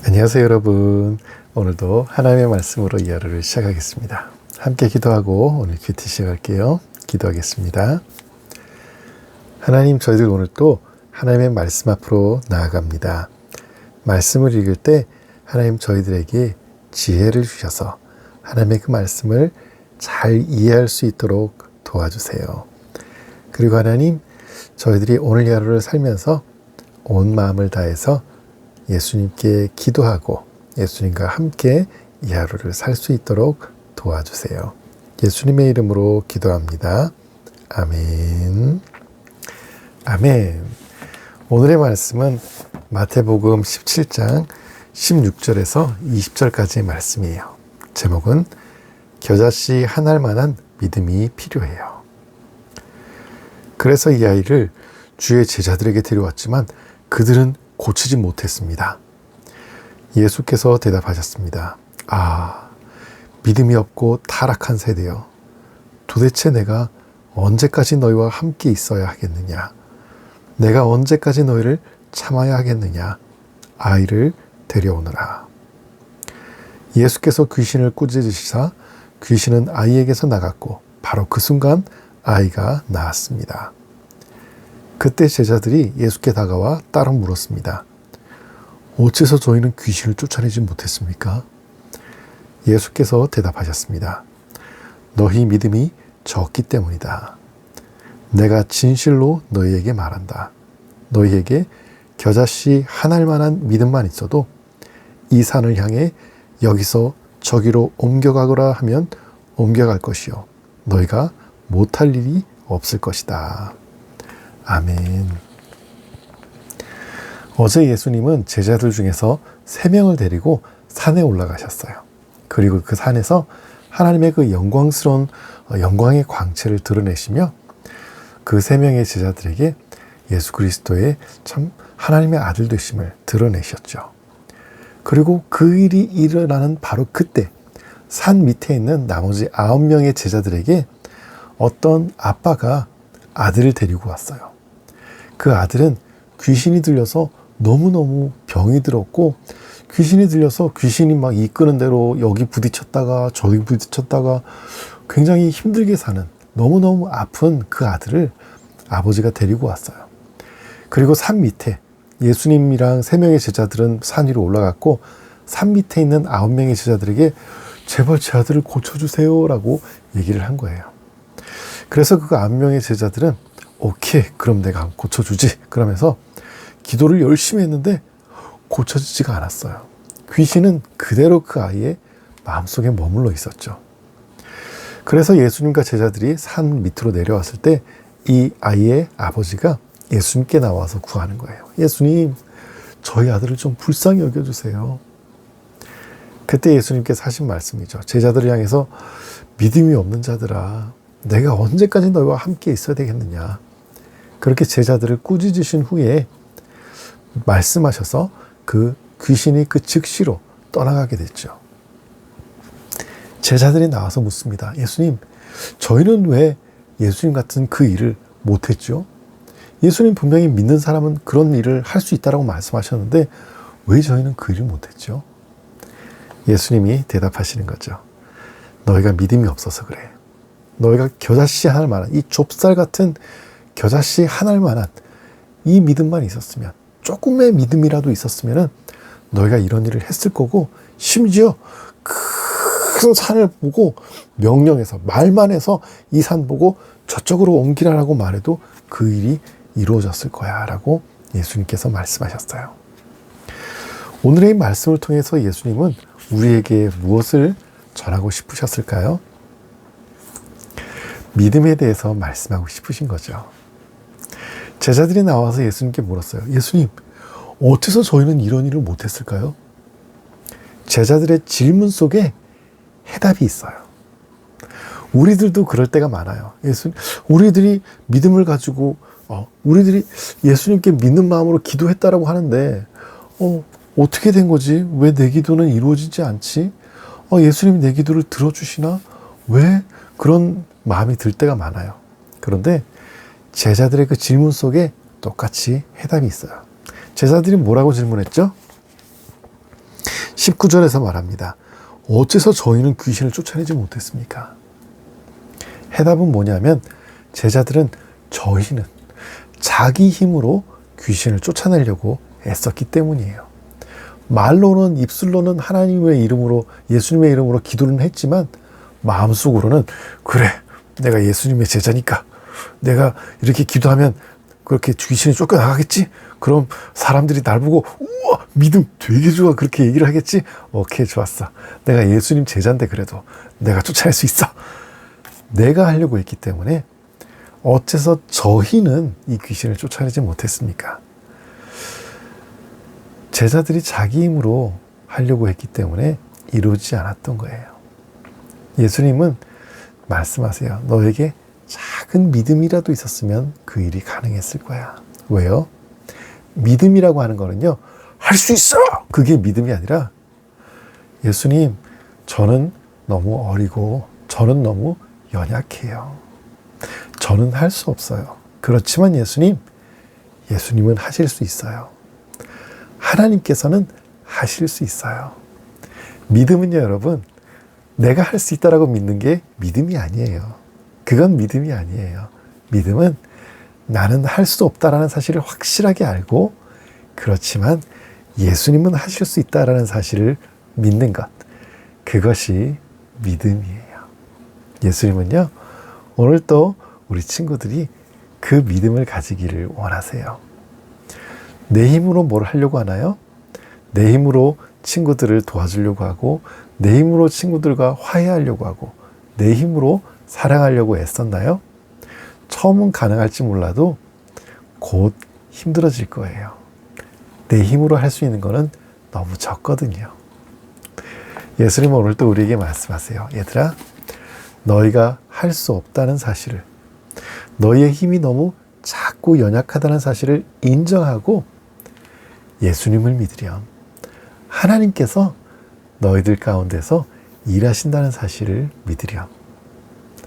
안녕하세요 여러분. 오늘도 하나님의 말씀으로 이 하루를 시작하겠습니다. 함께 기도하고 오늘 큐티 시작할게요. 기도하겠습니다. 하나님, 저희들 오늘 또 하나님의 말씀 앞으로 나아갑니다. 말씀을 읽을 때 하나님 저희들에게 지혜를 주셔서 하나님의 그 말씀을 잘 이해할 수 있도록 도와주세요. 그리고 하나님, 저희들이 오늘 이 하루를 살면서 온 마음을 다해서 예수님께 기도하고 예수님과 함께 이 하루를 살 수 있도록 도와주세요. 예수님의 이름으로 기도합니다. 아멘. 아멘. 오늘의 말씀은 마태복음 17장 16절에서 20절까지의 말씀이에요. 제목은 겨자씨 한 알만한 믿음이 필요해요. 그래서 이 아이를 주의 제자들에게 데려왔지만 그들은 고치지 못했습니다. 예수께서 대답하셨습니다. 믿음이 없고 타락한 세대여, 도대체 내가 언제까지 너희와 함께 있어야 하겠느냐? 내가 언제까지 너희를 참아야 하겠느냐? 아이를 데려오너라. 예수께서 귀신을 꾸짖으시사 귀신은 아이에게서 나갔고 바로 그 순간 아이가 나았습니다. 그때 제자들이 예수께 다가와 따로 물었습니다. 어째서 저희는 귀신을 쫓아내지 못했습니까? 예수께서 대답하셨습니다. 너희 믿음이 적기 때문이다. 내가 진실로 너희에게 말한다. 너희에게 겨자씨 한 알만한 믿음만 있어도 이 산을 향해 여기서 저기로 옮겨가거라 하면 옮겨갈 것이요 너희가 못할 일이 없을 것이다. 아멘. 어제 예수님은 제자들 중에서 3명을 데리고 산에 올라가셨어요. 그리고 그 산에서 하나님의 그 영광스러운 영광의 광채를 드러내시며 그 3명의 제자들에게 예수 그리스도의 참 하나님의 아들 되심을 드러내셨죠. 그리고 그 일이 일어나는 바로 그때 산 밑에 있는 나머지 9명의 제자들에게 어떤 아빠가 아들을 데리고 왔어요. 그 아들은 귀신이 들려서 너무너무 병이 들었고, 귀신이 들려서 귀신이 막 이끄는 대로 여기 부딪혔다가 저기 부딪혔다가 굉장히 힘들게 사는, 너무너무 아픈 그 아들을 아버지가 데리고 왔어요. 그리고 산 밑에 예수님이랑 3명의 제자들은 산 위로 올라갔고, 산 밑에 있는 9명의 제자들에게 제발 제 아들을 고쳐주세요 라고 얘기를 한 거예요. 그래서 그 9명의 제자들은 오케이, 그럼 내가 고쳐주지 그러면서 기도를 열심히 했는데 고쳐지지가 않았어요. 귀신은 그대로 그 아이의 마음속에 머물러 있었죠. 그래서 예수님과 제자들이 산 밑으로 내려왔을 때 이 아이의 아버지가 예수님께 나와서 구하는 거예요. 예수님, 저희 아들을 좀 불쌍히 여겨주세요. 그때 예수님께서 하신 말씀이죠. 제자들을 향해서 믿음이 없는 자들아, 내가 언제까지 너희와 함께 있어야 되겠느냐. 그렇게 제자들을 꾸짖으신 후에 말씀하셔서 그 귀신이 그 즉시로 떠나가게 됐죠. 제자들이 나와서 묻습니다. 예수님, 저희는 왜 예수님 같은 그 일을 못했죠? 예수님 분명히 믿는 사람은 그런 일을 할 수 있다고 말씀하셨는데 왜 저희는 그 일을 못했죠? 예수님이 대답하시는 거죠. 너희가 믿음이 없어서 그래. 너희가 겨자씨 한 알만한, 이 좁쌀 같은 겨자씨 한 알만한 이 믿음만 있었으면, 조금의 믿음이라도 있었으면 너희가 이런 일을 했을 거고, 심지어 큰 산을 보고 명령해서 말만 해서 이 산 보고 저쪽으로 옮기라라고 말해도 그 일이 이루어졌을 거야 라고 예수님께서 말씀하셨어요. 오늘의 이 말씀을 통해서 예수님은 우리에게 무엇을 전하고 싶으셨을까요? 믿음에 대해서 말씀하고 싶으신 거죠. 제자들이 나와서 예수님께 물었어요. 예수님, 어째서 저희는 이런 일을 못했을까요? 제자들의 질문 속에 해답이 있어요. 우리들도 그럴 때가 많아요. 우리들이 믿음을 가지고 우리들이 예수님께 믿는 마음으로 기도했다라고 하는데 어떻게 된 거지? 왜 내 기도는 이루어지지 않지? 예수님이 내 기도를 들어주시나? 왜 그런 마음이 들 때가 많아요. 그런데 제자들의 그 질문 속에 똑같이 해답이 있어요. 제자들이 뭐라고 질문했죠? 19절에서 말합니다. 어째서 저희는 귀신을 쫓아내지 못했습니까? 해답은 뭐냐면 제자들은 저희는 자기 힘으로 귀신을 쫓아내려고 애썼기 때문이에요. 말로는 입술로는 하나님의 이름으로 예수님의 이름으로 기도는 했지만 마음속으로는 그래 내가 예수님의 제자니까 내가 이렇게 기도하면 그렇게 귀신이 쫓겨나가겠지? 그럼 사람들이 날 보고 우와 믿음 되게 좋아 그렇게 얘기를 하겠지? 오케이 좋았어. 내가 예수님 제자인데 그래도 내가 쫓아낼 수 있어. 내가 하려고 했기 때문에 어째서 저희는 이 귀신을 쫓아내지 못했습니까? 제자들이 자기 힘으로 하려고 했기 때문에 이루어지지 않았던 거예요. 예수님은 말씀하세요. 너에게 작은 믿음이라도 있었으면 그 일이 가능했을 거야. 왜요? 믿음이라고 하는 거는요. 할 수 있어! 그게 믿음이 아니라 예수님, 저는 너무 어리고 저는 너무 연약해요. 저는 할 수 없어요. 그렇지만 예수님은 하실 수 있어요. 하나님께서는 하실 수 있어요. 믿음은요, 여러분, 내가 할 수 있다라고 믿는 게 믿음이 아니에요. 그건 믿음이 아니에요. 믿음은 나는 할 수 없다라는 사실을 확실하게 알고 그렇지만 예수님은 하실 수 있다라는 사실을 믿는 것. 그것이 믿음이에요. 예수님은요, 오늘 또 우리 친구들이 그 믿음을 가지기를 원하세요. 내 힘으로 뭘 하려고 하나요? 내 힘으로 친구들을 도와주려고 하고 내 힘으로 친구들과 화해하려고 하고 내 힘으로 사랑하려고 애썼나요? 처음은 가능할지 몰라도 곧 힘들어질 거예요. 내 힘으로 할 수 있는 거는 너무 적거든요. 예수님은 오늘 또 우리에게 말씀하세요. 얘들아, 너희가 할 수 없다는 사실을, 너희의 힘이 너무 작고 연약하다는 사실을 인정하고 예수님을 믿으렴. 하나님께서 너희들 가운데서 일하신다는 사실을 믿으렴.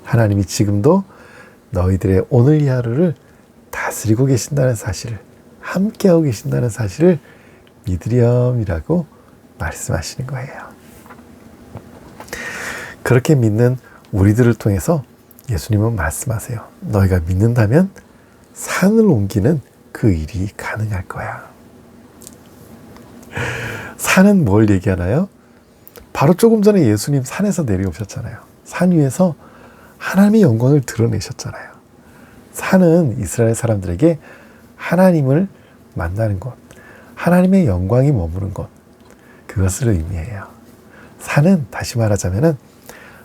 하나님이 지금도 너희들의 오늘 이 하루를 다스리고 계신다는 사실을, 함께하고 계신다는 사실을 믿으렴이라고 말씀하시는 거예요. 그렇게 믿는 우리들을 통해서 예수님은 말씀하세요. 너희가 믿는다면 산을 옮기는 그 일이 가능할 거야. 산은 뭘 얘기하나요? 바로 조금 전에 예수님 산에서 내려오셨잖아요. 산 위에서 하나님의 영광을 드러내셨잖아요. 산은 이스라엘 사람들에게 하나님을 만나는 곳, 하나님의 영광이 머무는 곳, 그것을 의미해요. 산은 다시 말하자면은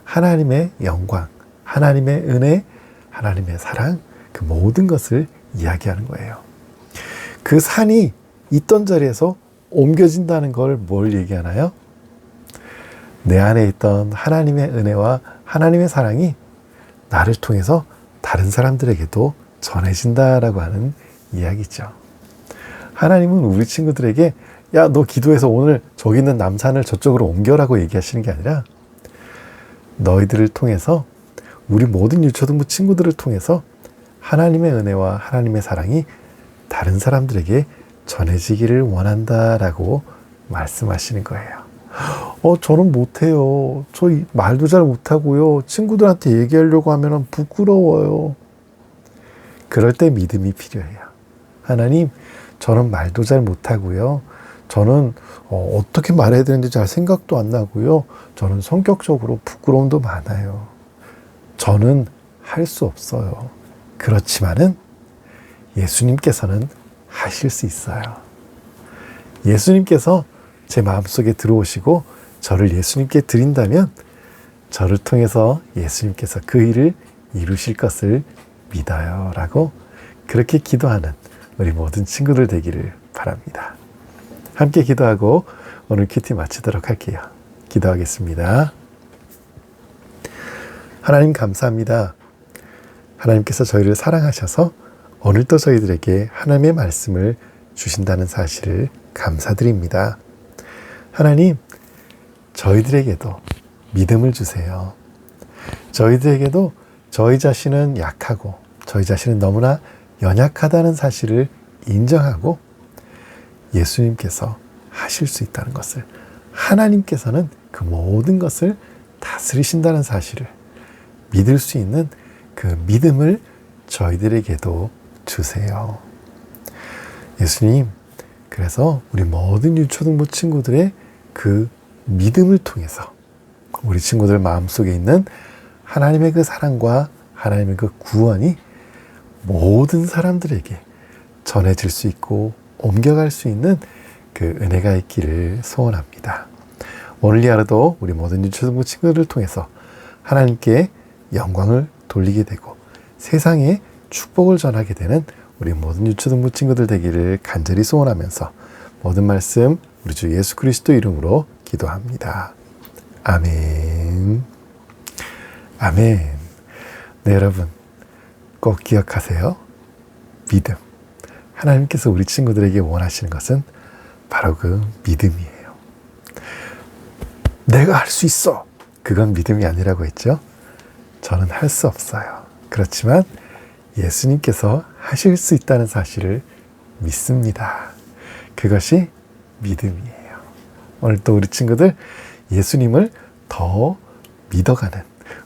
하나님의 영광, 하나님의 은혜, 하나님의 사랑, 그 모든 것을 이야기하는 거예요. 그 산이 있던 자리에서 옮겨진다는 걸 뭘 얘기하나요? 내 안에 있던 하나님의 은혜와 하나님의 사랑이 나를 통해서 다른 사람들에게도 전해진다라고 하는 이야기죠. 하나님은 우리 친구들에게 야, 너 기도해서 오늘 저기 있는 남산을 저쪽으로 옮겨라고 얘기하시는 게 아니라 너희들을 통해서 우리 모든 유초등부 친구들을 통해서 하나님의 은혜와 하나님의 사랑이 다른 사람들에게 전해지기를 원한다라고 말씀하시는 거예요. 저는 못해요. 저 말도 잘 못하고요. 친구들한테 얘기하려고 하면 부끄러워요. 그럴 때 믿음이 필요해요. 하나님, 저는 말도 잘 못하고요. 저는 어떻게 말해야 되는지 잘 생각도 안 나고요. 저는 성격적으로 부끄러움도 많아요. 저는 할 수 없어요. 그렇지만은 예수님께서는 하실 수 있어요. 예수님께서 제 마음속에 들어오시고 저를 예수님께 드린다면 저를 통해서 예수님께서 그 일을 이루실 것을 믿어요. 라고 그렇게 기도하는 우리 모든 친구들 되기를 바랍니다. 함께 기도하고 오늘 큐티 마치도록 할게요. 기도하겠습니다. 하나님 감사합니다. 하나님께서 저희를 사랑하셔서 오늘도 저희들에게 하나님의 말씀을 주신다는 사실을 감사드립니다. 하나님, 저희들에게도 믿음을 주세요. 저희들에게도 저희 자신은 약하고 저희 자신은 너무나 연약하다는 사실을 인정하고 예수님께서 하실 수 있다는 것을, 하나님께서는 그 모든 것을 다스리신다는 사실을 믿을 수 있는 그 믿음을 저희들에게도 주세요. 예수님, 그래서 우리 모든 유초등부 친구들의 그 믿음을 통해서 우리 친구들 마음속에 있는 하나님의 그 사랑과 하나님의 그 구원이 모든 사람들에게 전해질 수 있고 옮겨갈 수 있는 그 은혜가 있기를 소원합니다. 오늘 이 하루도 우리 모든 유초등부 친구들을 통해서 하나님께 영광을 돌리게 되고 세상에 축복을 전하게 되는 우리 모든 유초등부 친구들 되기를 간절히 소원하면서 모든 말씀 우리 주 예수 그리스도 이름으로 기도합니다. 아멘. 아멘. 네, 여러분 꼭 기억하세요. 믿음. 하나님께서 우리 친구들에게 원하시는 것은 바로 그 믿음이에요. 내가 할 수 있어. 그건 믿음이 아니라고 했죠. 저는 할 수 없어요. 그렇지만 예수님께서 하실 수 있다는 사실을 믿습니다. 그것이 믿음이에요. 오늘 또 우리 친구들 예수님을 더 믿어가는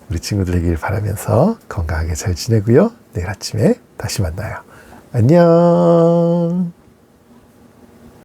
우리 친구들 되길 바라면서 건강하게 잘 지내고요. 내일 아침에 다시 만나요. 안녕.